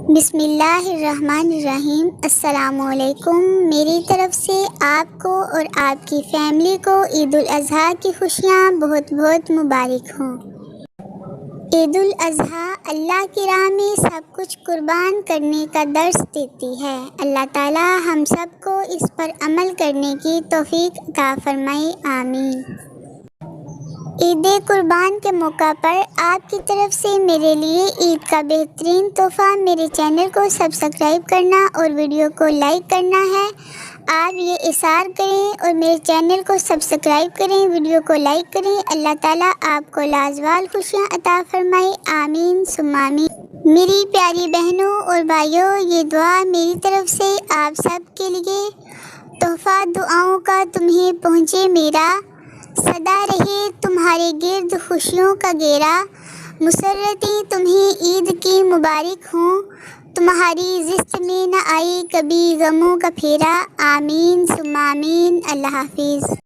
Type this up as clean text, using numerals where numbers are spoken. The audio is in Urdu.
بسم اللہ الرحمن الرحیم۔ السلام علیکم۔ میری طرف سے آپ کو اور آپ کی فیملی کو عید الاضحیٰ کی خوشیاں بہت بہت مبارک ہوں۔ عید الاضحیٰ اللہ کی راہ میں سب کچھ قربان کرنے کا درس دیتی ہے۔ اللہ تعالی ہم سب کو اس پر عمل کرنے کی توفیق عطا فرمائے، آمین۔ عید قربان کے موقع پر آپ کی طرف سے میرے لیے عید کا بہترین تحفہ میرے چینل کو سبسکرائب کرنا اور ویڈیو کو لائک کرنا ہے۔ آپ یہ اصرار کریں اور میرے چینل کو سبسکرائب کریں، ویڈیو کو لائک کریں۔ اللہ تعالیٰ آپ کو لازوال خوشیاں عطا فرمائے، آمین ثم آمین۔ میری پیاری بہنوں اور بھائیوں، یہ دعا میری طرف سے آپ سب کے لیے تحفہ دعاؤں کا تمہیں پہنچے میرا، سدا رہے تمہارے گرد خوشیوں کا گھیرا، مسرتیں تمہیں عید کی مبارک ہوں، تمہاری زست میں نہ آئے کبھی غموں کا پھیرا، آمین ثم آمین۔ اللہ حافظ۔